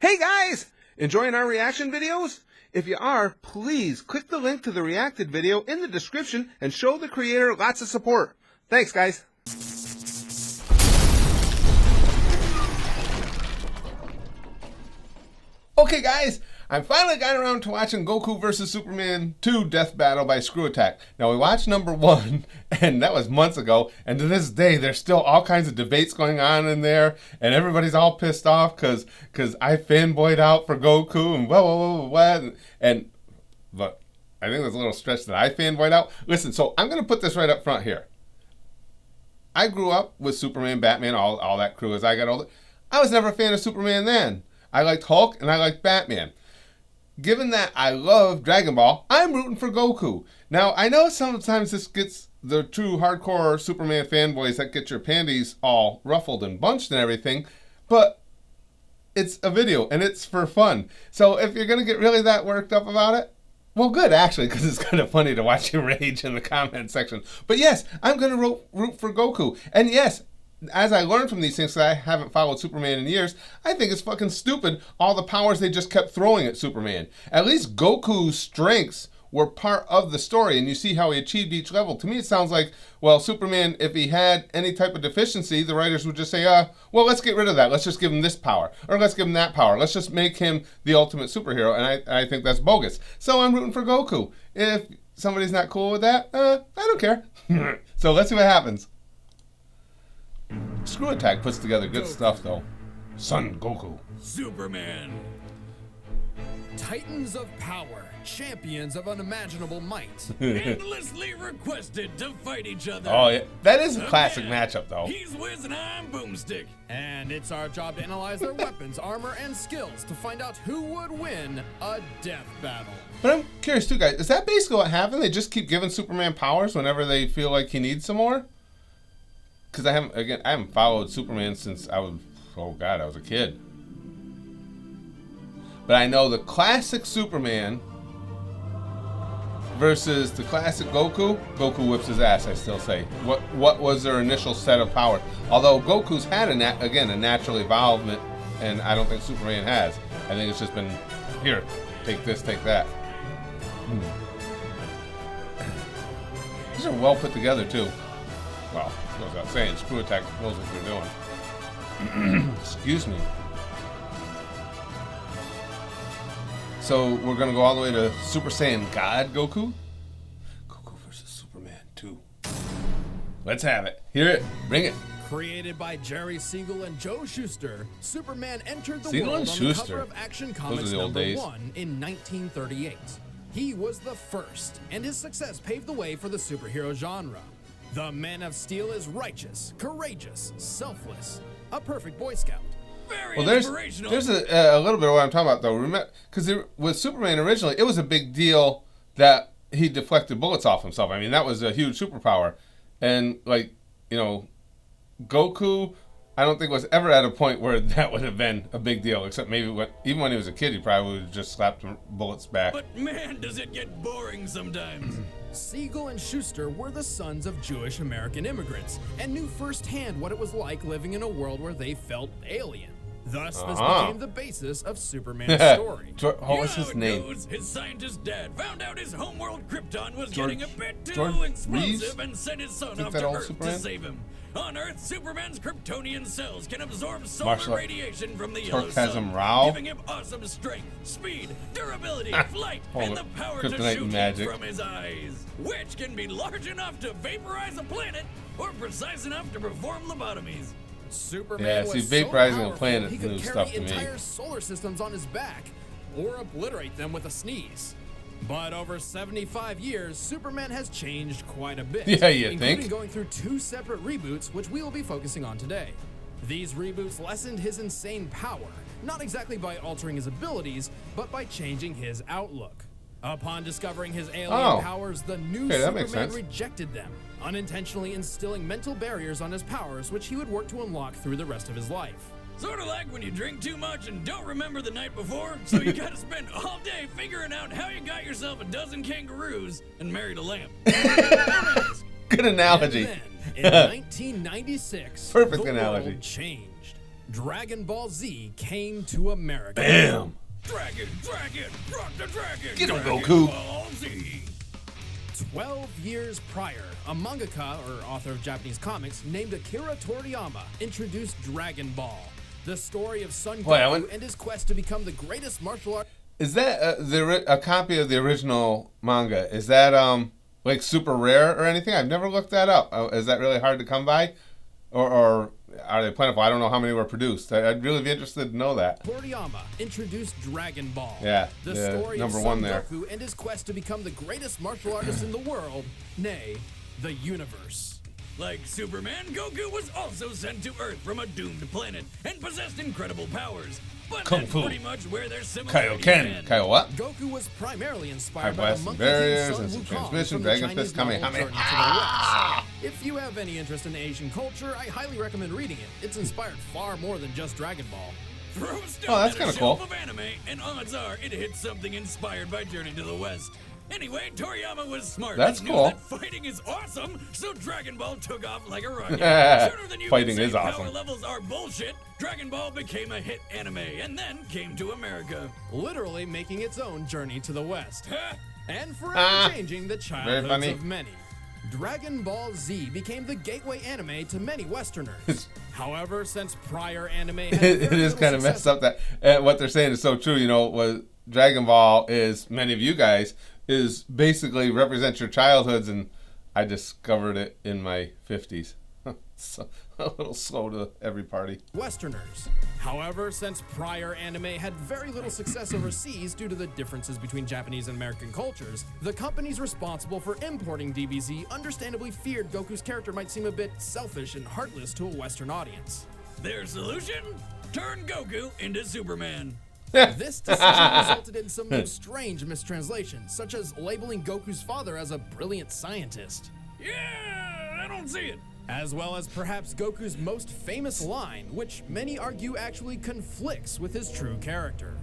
Hey guys! Enjoying our reaction videos? If you are, please click the link to the reacted video in the description and show the creator lots of support. Thanks guys! Okay guys, I finally got around to watching Goku vs. Superman 2 Death Battle by Screw Attack. Now we watched number 1, and that was months ago, and to this day there's still all kinds of debates going on in there, and everybody's all pissed off because I fanboyed out for Goku and what, but I think there's a little stretch that I fanboyed out. Listen, so I'm going to put this right up front here. I grew up with Superman, Batman, all that crew as I got older. I was never a fan of Superman then. I liked Hulk and I liked Batman. Given that I love Dragon Ball, I'm rooting for Goku. Now, I know sometimes this gets the true hardcore Superman fanboys that get your panties all ruffled and bunched and everything, but it's a video and it's for fun. So if you're going to get really that worked up about it, well, good, actually, because it's kind of funny to watch you rage in the comment section. But yes, I'm going to root for Goku. And yes, as I learned from these things, because I haven't followed Superman in years, I think it's fucking stupid all the powers they just kept throwing at Superman. At least Goku's strengths were part of the story, and you see how he achieved each level. To me, it sounds like, well, Superman, if he had any type of deficiency, the writers would just say, well, let's get rid of that. Let's just give him this power, or let's give him that power. Let's just make him the ultimate superhero, and I think that's bogus. So I'm rooting for Goku. If somebody's not cool with that, I don't care. So let's see what happens. Screw Attack puts together good stuff, though. Son Goku. Superman. Titans of power, champions of unimaginable might, endlessly requested to fight each other. Oh, yeah. That is a classic matchup, though. He's Wiz and I'm Boomstick. And it's our job to analyze their weapons, armor, and skills to find out who would win a death battle. But I'm curious, too, guys. Is that basically what happened? They just keep giving Superman powers whenever they feel like he needs some more? Because I haven't followed Superman since I was a kid. But I know the classic Superman versus the classic Goku. Goku whips his ass, I still say. What was their initial set of power? Although Goku's had a natural evolvement, and I don't think Superman has. I think it's just been, here, take this, take that. These are well put together too. Well, goes without saying, Screw Attack knows what they're doing. Excuse me. So we're gonna go all the way to Super Saiyan God Goku? Goku versus Superman 2. Let's have it. Hear it. Bring it. Created by Jerry Siegel and Joe Shuster, Superman entered the Siegel world and on Shuster. the cover of Action Comics Those are the old number days. 1 in 1938. He was the first, and his success paved the way for the superhero genre. The Man of Steel is righteous, courageous, selfless, a perfect Boy Scout. Very inspirational. There's a little bit of what I'm talking about, though. Remember, because with Superman originally, it was a big deal that he deflected bullets off himself. I mean, that was a huge superpower. And, like, you know, Goku, I don't think was ever at a point where that would have been a big deal, except maybe even when he was a kid, he probably would have just slapped bullets back. But man, does it get boring sometimes. Siegel and Shuster were the sons of Jewish American immigrants and knew firsthand what it was like living in a world where they felt alien. Thus, this became the basis of Superman's story. What was his name? His scientist dad found out his homeworld Krypton was getting a bit too explosive and sent his son off to Earth to save him. On Earth, Superman's Kryptonian cells can absorb solar radiation from the yellow sun, giving him awesome strength, speed, durability, flight, and the power to shoot heat from his eyes, which can be large enough to vaporize a planet or precise enough to perform lobotomies. Superman was vaporizing so a planet he could new carry stuff to me. entire solar systems on his back or obliterate them with a sneeze. But over 75 years, Superman has changed quite a bit, including going through 2 separate reboots, which we will be focusing on today. These reboots lessened his insane power, not exactly by altering his abilities, but by changing his outlook. Upon discovering his alien powers, the new Superman rejected them, unintentionally instilling mental barriers on his powers, which he would work to unlock through the rest of his life. Sort of like when you drink too much and don't remember the night before, so you gotta spend all day figuring out how you got yourself a dozen kangaroos and married a lamp. Good analogy. And then, in 1996, Perfect the analogy. world changed. Dragon Ball Z came to America. Bam! Dragon, rock the dragon! Get him, Dragon Goku! Ball Z. 12 years prior, a mangaka, or author of Japanese comics, named Akira Toriyama introduced Dragon Ball, the story of Son Goku and his quest to become the greatest martial art. Is that a copy of the original manga? Is that like super rare or anything? I've never looked that up. Is that really hard to come by? Or are they plentiful? I don't know how many were produced. I'd really be interested to know that. Toriyama introduced Dragon Ball. Yeah, the story number of one Son there. Goku and his quest to become the greatest martial artist in the world, nay, the universe. Like Superman, Goku was also sent to Earth from a doomed planet and possessed incredible powers. But Kung that's Fu. pretty much where their similarities Kaioken. end. Kaio what? Goku was primarily inspired High by the blast Monkey barriers, King Sun instant Wukong transmission, from the Dragon Chinese Fist, Kame novel Hame. Journey to the West. If you have any interest in Asian culture, I highly recommend reading it. It's inspired far more than just Dragon Ball. Throw stone Oh, that's at a kinda shelf cool. of anime, and odds are it hits something inspired by Journey to the West. Anyway, Toriyama was smart. That's and knew cool. that fighting is awesome, so Dragon Ball took off like a rocket. Sooner than you Fighting could say is awesome. Power levels are bullshit. Dragon Ball became a hit anime, and then came to America. Literally making its own journey to the West. Ha! And forever changing the childhoods funny. of many. Dragon Ball Z became the gateway anime to many Westerners. However, since prior anime had It is kind of messed up that what they're saying is so true. You know, what Dragon Ball is, many of you guys, is basically represents your childhoods, and I discovered it in my 50s. So, a little slow to every party. Westerners. However, since prior anime had very little success overseas due to the differences between Japanese and American cultures, the companies responsible for importing DBZ understandably feared Goku's character might seem a bit selfish and heartless to a Western audience. Their solution? Turn Goku into Superman. This decision resulted in some strange mistranslations, such as labeling Goku's father as a brilliant scientist. Yeah, I don't see it. As well as perhaps Goku's most famous line, which many argue actually conflicts with his true character.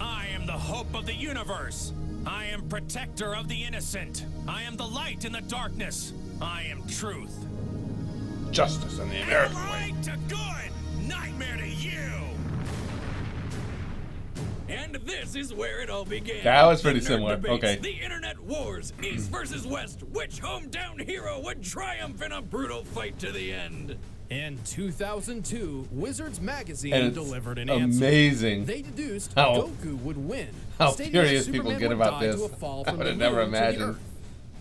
I am the hope of the universe. I am protector of the innocent. I am the light in the darkness. I am truth. Justice in the American way. Light to good, nightmare to you. And this is where it all began. That was pretty The nerd similar. debates, Okay. The internet wars, East versus West. Which hometown hero would triumph in a brutal fight to the end? In 2002, Wizards magazine And it's delivered an answer. amazing They deduced how- Goku would win. how stating furious that people Superman get would about die this. to a fall I from would the have never moon to the imagined. Earth.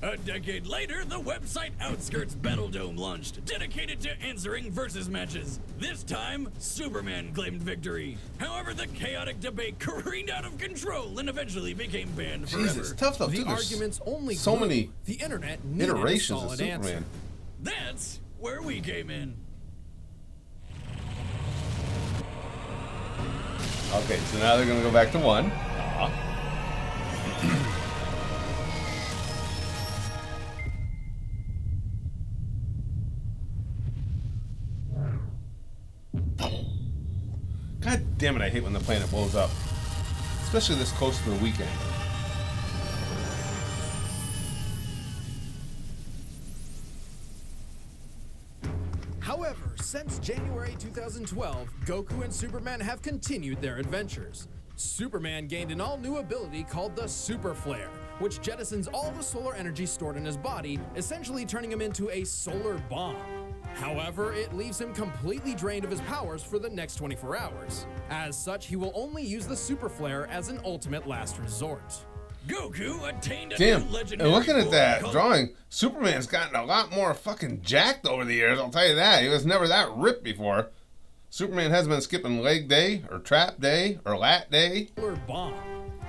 A decade later, the website Outskirts Battledome launched, dedicated to answering versus matches. This time, Superman claimed victory. However, the chaotic debate careened out of control and eventually became banned forever. Jesus, tough though. The Dude, there's arguments only so grew. many The internet needed iterations a of solid Superman. answer. That's where we came in. Okay, so now they're gonna go back to one. God damn it, I hate when the planet blows up. Especially this close to the weekend. However, since January 2012, Goku and Superman have continued their adventures. Superman gained an all-new ability called the Super Flare, which jettisons all the solar energy stored in his body, essentially turning him into a solar bomb. However, it leaves him completely drained of his powers for the next 24 hours. As such, he will only use the Super Flare as an ultimate last resort. Goku attained a Damn, new legendary and looking at form that called- drawing, Superman's gotten a lot more fucking jacked over the years, I'll tell you that. He was never that ripped before. Superman has been skipping leg day, or trap day, or lat day. Solar bomb.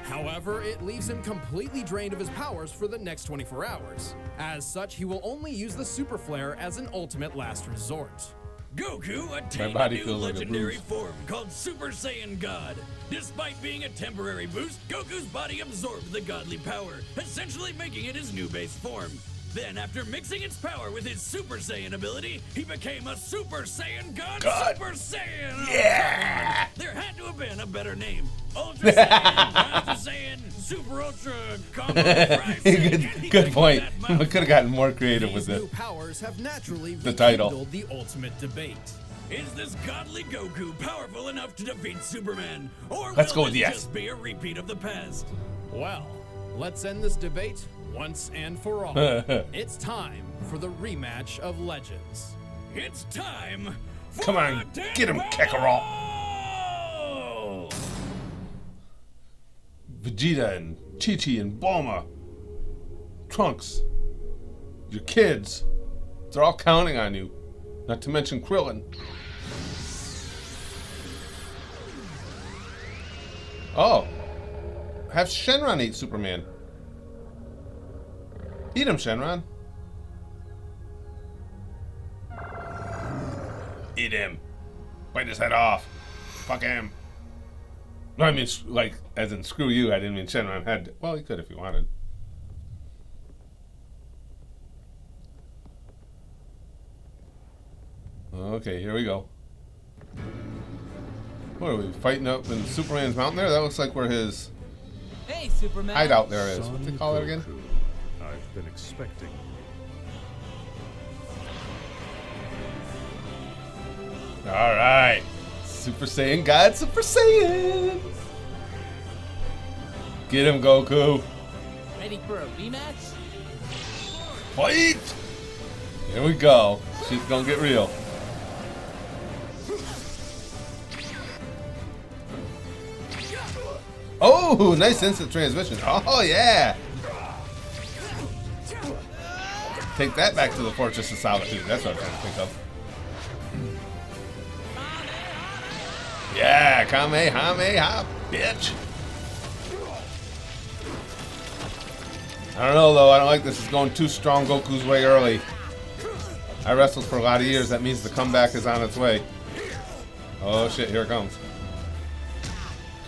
However, it leaves him completely drained of his powers for the next 24 hours. As such, he will only use the Super Flare as an ultimate last resort. Goku attained a body new feels like a legendary bruise. form called Super Saiyan God. Despite being a temporary boost, Goku's body absorbed the godly power, essentially making it his new base form. Then, after mixing its power with his Super Saiyan ability, he became a Super Saiyan God. Super Saiyan! Yeah! There had to have been a better name. Ultra Saiyan, Master Saiyan, Super Ultra, Combo Fry Saiyan. Good point. That We could have gotten more creative These with new it. powers have naturally The title. rekindled the ultimate debate. Is this godly Goku powerful enough to defeat Superman? Or Let's go will with this yes. just be a repeat of the past? Well, let's end this debate once and for all. It's time for the rematch of Legends. It's time for Come on, a death get him, battle! Kakarot. Vegeta and Chi-Chi and Bulma. Trunks. Your kids. They're all counting on you. Not to mention Krillin. Oh. Have Shenron eat Superman. Eat him, Shenron. Eat him. Bite his head off. Fuck him. No, I mean, like, as in screw you. I didn't mean Shenron had. Well, he could if he wanted. Okay, here we go. What are we fighting up in Superman's mountain there? That looks like where his Hey, Superman. hideout there is. What do they call it again? I've been expecting. All right, Super Saiyan God, Super Saiyan. Get him, Goku. Ready for a rematch? Fight! Here we go. Shit's gonna get real. Oh, nice instant transmission. Oh, yeah. Take that back to the Fortress of Solitude. That's what I'm trying to think of. Yeah, Kamehameha, bitch. I don't know, though. I don't like this. It's going too strong Goku's way early. I wrestled for a lot of years. That means the comeback is on its way. Oh, shit. Here it comes.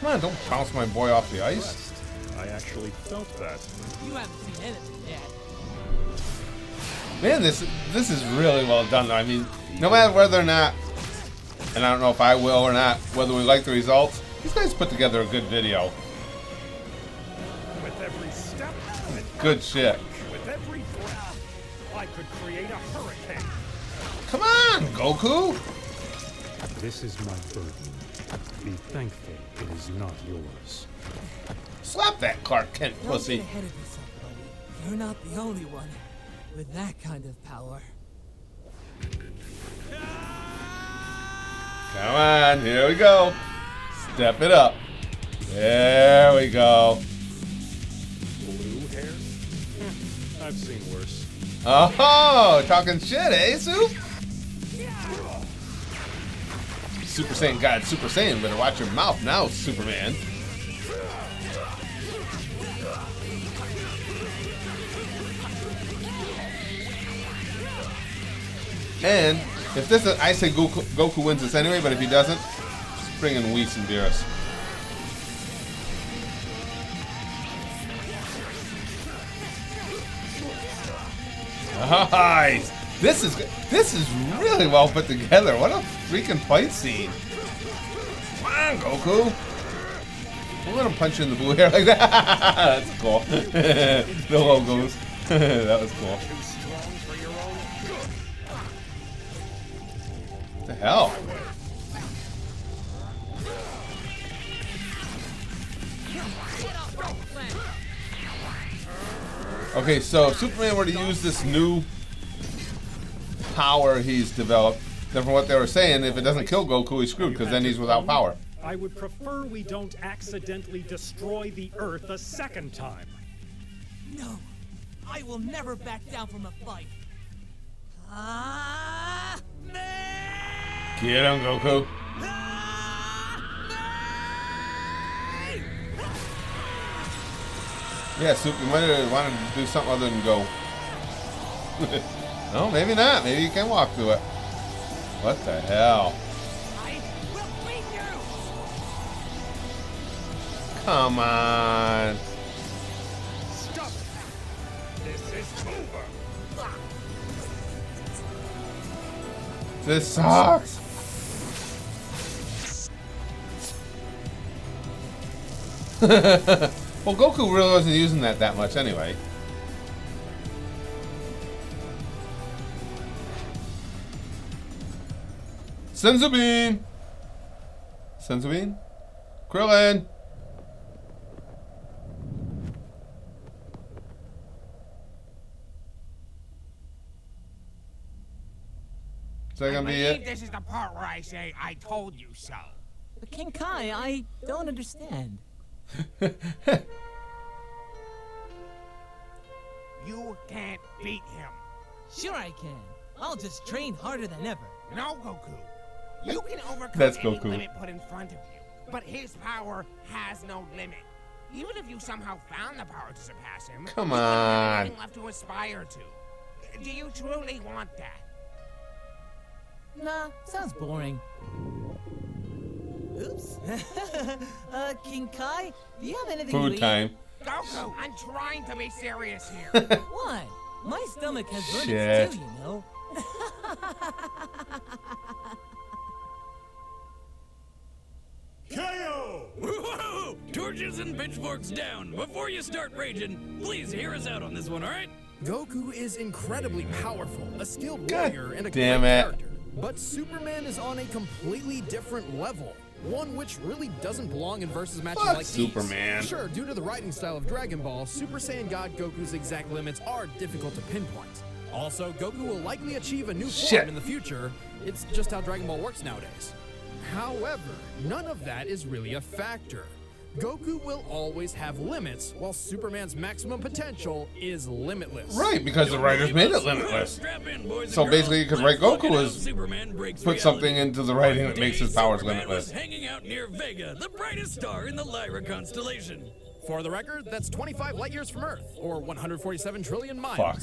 Come on, don't bounce my boy off the ice. I actually felt that. You haven't seen anything yet. Man, this is really well done, though. I mean, no matter whether or not, and I don't know if I will or not, whether we like the results, these guys put together a good video. With every step, Good shit. with every breath, I could create a hurricane. Come on, Goku. This is my burden. Be thankful it is not yours. Slap that Clark Kent Don't pussy. get ahead of yourself, buddy. You're not the only one with that kind of power. Come on, here we go. Step it up. There we go. Blue hair? I've seen worse. Oh, talking shit, eh, Soup? Super Saiyan God, Super Saiyan. Better watch your mouth now, Superman. And if this is, I say Goku wins this anyway, but if he doesn't, just bring in Whis and Beerus. Nice. This is really well put together. What a freaking fight scene. Come on, Goku. Don't let him punch you in the blue hair like that. That's cool. The logos. That was cool. Too strong for your own good. What the hell? Okay, so if Superman were to use this new power he's developed, then from what they were saying, if it doesn't kill Goku, he's screwed, because then he's without power. I would prefer we don't accidentally destroy the Earth a second time. No, I will never back down from a fight. Ah! Get him, Goku. Yeah, Super, you might have wanted to do something other than go. No, maybe not. Maybe you can walk through it. What the hell? I will beat you! Come on. Stop it! This is over! This sucks. Well, Goku really wasn't using that much anyway. Senzu bean. Senzu bean. Krillin. Is that gonna be it? This is the part where I say, I told you so. But King Kai, I don't understand. You can't beat him. Sure I can. I'll just train harder than ever. No, Goku. You can overcome That's any Goku. limit put in front of you, but his power has no limit. Even if you somehow found the power to surpass him, Come you wouldn't have on. anything left to aspire to. Do you truly want that? Nah, sounds boring. Oops. King Kai, do you have anything to Food eat? time. Goku, I'm trying to be serious here. What? My stomach has Shit. limits too, you know. KO! Whoa! Torches and pitchforks down. Before you start raging, please hear us out on this one, all right? Goku is incredibly powerful, a skilled God warrior, and a damn great it. character. But Superman is on a completely different level. One which really doesn't belong in versus matches Fuck like Superman. these. Sure, due to the writing style of Dragon Ball, Super Saiyan God Goku's exact limits are difficult to pinpoint. Also, Goku will likely achieve a new Shit. form in the future. It's just how Dragon Ball works nowadays. However, none of that is really a factor. Goku will always have limits, while Superman's maximum potential is limitless. Right, because the writers made it limitless. So basically, you could write Goku as put something into the writing that makes his powers Superman was limitless. hanging out near Vega, the brightest star in the Lyra constellation. For the record, that's 25 light years from Earth, or 147 trillion miles. Fuck.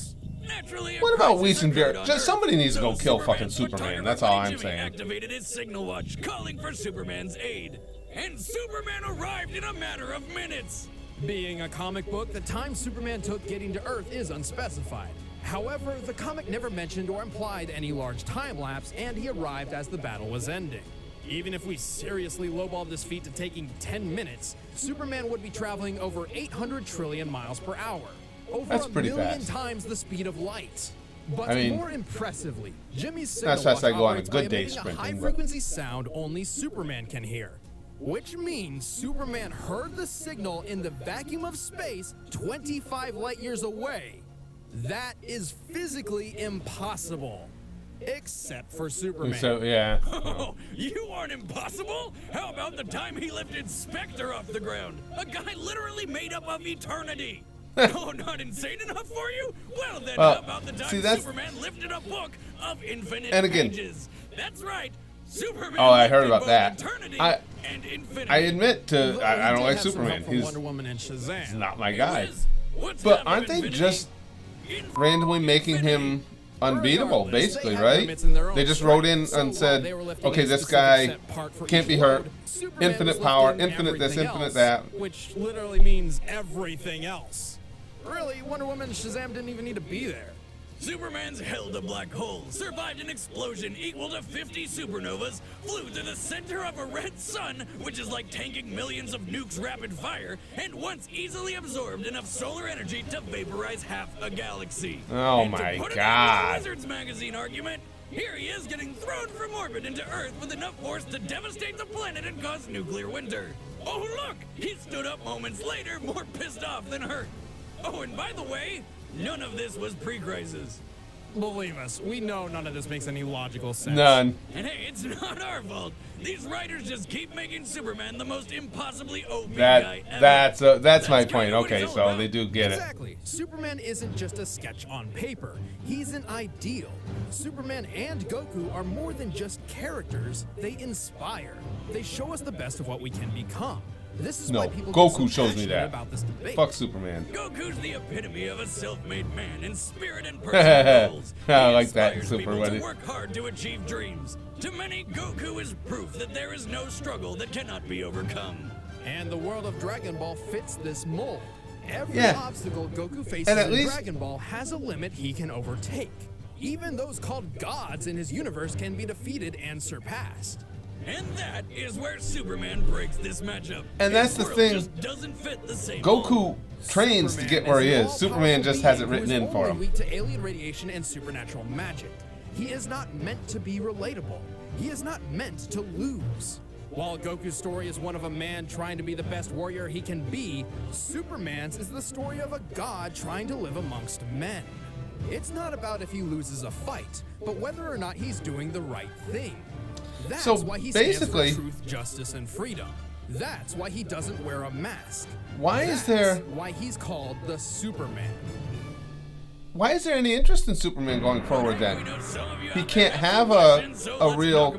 Naturally, a What about crisis Whis and occurred Beer? on Just Earth, somebody needs to so go kill Superman's fucking Superman. photographer That's all Buddy I'm Jimmy saying. activated his signal watch, calling for Superman's aid. And Superman arrived in a matter of minutes. Being a comic book, the time Superman took getting to Earth is unspecified. However, the comic never mentioned or implied any large time lapse, and he arrived as the battle was ending. Even if we seriously lowballed this feat to taking 10 minutes, Superman would be traveling over 800 trillion miles per hour. Over That's a pretty million fast. times the speed of light. But I mean, more impressively, Jimmy's not signal as fast watch as I go on a operates good by day emitting a sprinting, but- high-frequency sound only Superman can hear. Which means Superman heard the signal in the vacuum of space 25 light years away. That is physically impossible. Except for Superman. So yeah. Oh, you aren't impossible? How about the time he lifted Spectre off the ground? A guy literally made up of eternity. Oh, not insane enough for you? Well then, how about the time see, that's- Superman lifted a book of infinite And again- pages? That's right. Superman Oh, I heard lifted about both that. eternity and infinity. I admit to Though I he don't did like have some Superman. help from He's Wonder Woman and Shazam. not my guy. Wiz, what's But half aren't of they infinity? just randomly making him unbeatable, Regardless, basically, they have right? limits in their own They just wrote in strength. So and while said, they were lifting okay, a this specific guy set part for can't each be hurt. load, Superman Infinite was power, lifting infinite this, everything infinite else, that. which literally means everything else. Really, Wonder Woman and Shazam didn't even need to be there. Superman's held a black hole, survived an explosion equal to 50 supernovas, flew to the center of a red sun, which is like tanking millions of nukes rapid fire, and once easily absorbed enough solar energy to vaporize half a galaxy. Oh And my to put it God. on the Wizards magazine argument, here he is getting thrown from orbit into Earth with enough force to devastate the planet and cause nuclear winter. Oh look, he stood up moments later, more pissed off than hurt. Oh, and by the way, none of this was pre-crisis. Believe us, we know none of this makes any logical sense. None. And hey, it's not our fault. These writers just keep making Superman the most impossibly OP That guy ever. that's my That's point. kinda what Okay, he's all so about. they do get it. Exactly. Superman isn't just a sketch on paper. He's an ideal. Superman and Goku are more than just characters. They inspire. They show us the best of what we can become. This is No, why people Goku get so shows me passionate that. about this debate. Fuck Superman. Goku's the epitome of a self-made man in spirit and personal goals. I He like that, inspires Super people Buddy. to work hard to achieve dreams. To many, Goku is proof that there is no struggle that cannot be overcome. And the world of Dragon Ball fits this mold. Every Yeah. obstacle Goku faces And at in least- Dragon Ball has a limit he can overtake. Even those called gods in his universe can be defeated and surpassed. And that is where Superman breaks this matchup. And that's His the world thing. just doesn't fit the same Goku mold. trains to Superman get where he an is. Superman all-powerful just has it being written who is in for only him. weak to alien radiation and supernatural magic. He is not meant to be relatable. He is not meant to lose. While Goku's story is one of a man trying to be the best warrior he can be, Superman's is the story of a god trying to live amongst men. It's not about if he loses a fight, but whether or not he's doing the right thing. That's why he stands for truth, justice, and freedom. That's why he doesn't wear a mask. That's why he's called the Superman. Why is there any interest in Superman going forward then? He can't have a real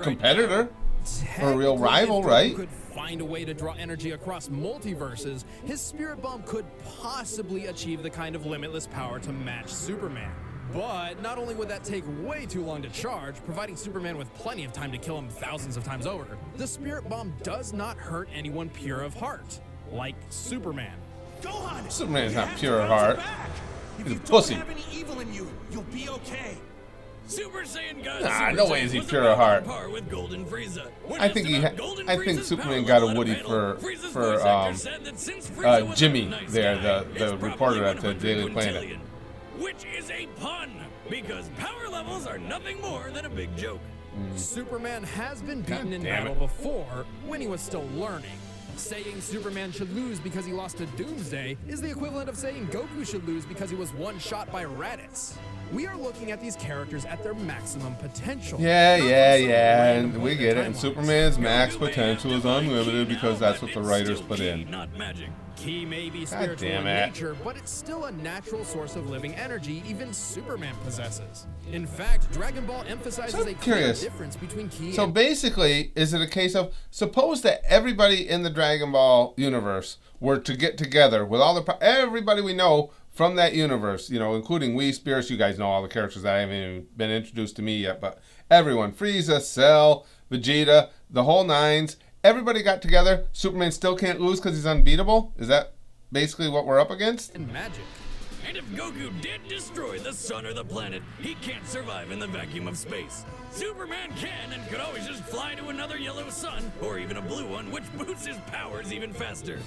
competitor or a real rival, right? Could find a way to draw energy across multiverses. His spirit bomb could possibly achieve the kind of limitless power to match Superman. But not only would that take way too long to charge, providing Superman with plenty of time to kill him thousands of times over, the spirit bomb does not hurt anyone pure of heart, like Superman. Superman's not pure of heart. He's a pussy. Have any evil in you, you'll be okay. Super Saiyan God. Nah, no way is he pure of heart. With Golden Frieza. I think Superman got a Woody for Jimmy there, the reporter at the Daily Planet. Which is a pun, because power levels are nothing more than a big joke. Superman has been beaten in battle before when he was still learning. Saying Superman should lose because he lost to Doomsday is the equivalent of saying Goku should lose because he was one shot by Raditz. We are looking at these characters at their maximum potential. Yeah, and we get it. And Superman's max potential is unlimited because that's what the writers put in. Not magic. He may be spiritual in nature, but it's still a natural source of living energy even Superman possesses. In fact, Dragon Ball emphasizes a clear difference between Ki So basically, is it a case of, suppose that everybody in the Dragon Ball universe were to get together with all everybody we know from that universe, you know, including we, Spears, you guys know all the characters that haven't even been introduced to me yet, but everyone, Frieza, Cell, Vegeta, the whole nines, everybody got together. Superman still can't lose because he's unbeatable? Is that basically what we're up against? And magic. And if Goku did destroy the sun or the planet, he can't survive in the vacuum of space. Superman can and could always just fly to another yellow sun, or even a blue one, which boosts his powers even faster.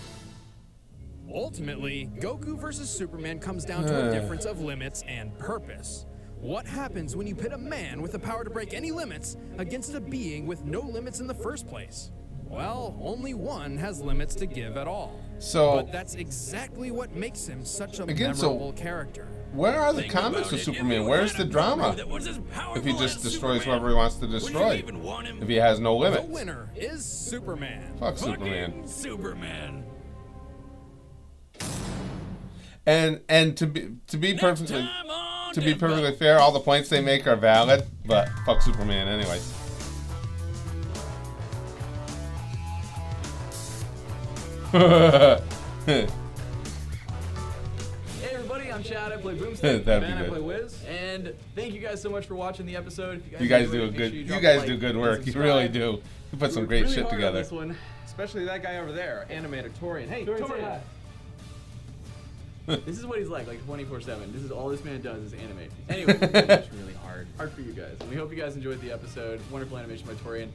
Ultimately, Goku versus Superman comes down to a difference of limits and purpose. What happens when you pit a man with the power to break any limits against a being with no limits in the first place? Well, only one has limits to give at all. But that's exactly what makes him such a memorable character. Where are the comics with Superman? Where's the drama? If he just destroys whoever he wants to destroy. If he has no limits. The winner is Superman. Fuck Superman. Superman. And to be perfectly fair, all the points they make are valid, but fuck Superman anyway. Hey everybody, I'm Chad. I play Boomstick. Ben, I play Wiz. And thank you guys so much for watching the episode. You guys do good work. You really do. You put some great shit together. This one, especially that guy over there, animator Torian. Hey, Torian. This is what he's like 24/7. This is all this man does is animate. Anyway, it's really hard for you guys. And we hope you guys enjoyed the episode. Wonderful animation by Torian.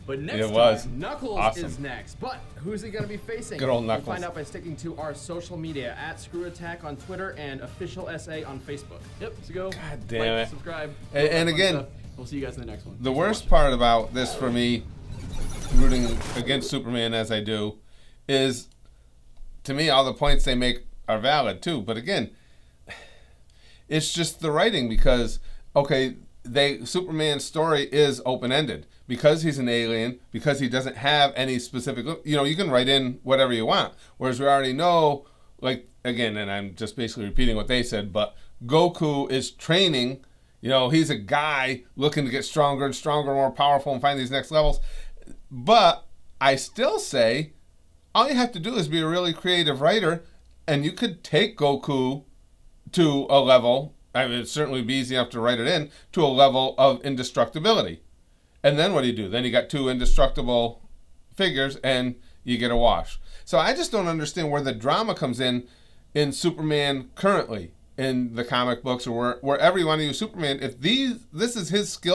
But next time, Knuckles is next. But who's he going to be facing? Good old Knuckles. We'll find out by sticking to our social media at ScrewAttack on Twitter and Official SA on Facebook. Yep, so go. God damn it. Subscribe. And again, we'll see you guys in the next one. The worst part about this for me, rooting against Superman as I do, is to me all the points they make are valid too. But again, it's just the writing because, okay, Superman's story is open-ended. Because he's an alien, because he doesn't have any specific, you can write in whatever you want. Whereas we already know, again, and I'm just basically repeating what they said, but Goku is training, he's a guy looking to get stronger and stronger, more powerful, and find these next levels. But I still say, all you have to do is be a really creative writer, and you could take Goku to a level, it'd certainly be easy enough to write it in, to a level of indestructibility. And then what do you do? Then you got two indestructible figures and you get a wash. So I just don't understand where the drama comes in Superman currently in the comic books or wherever you want to use Superman. If this is his skill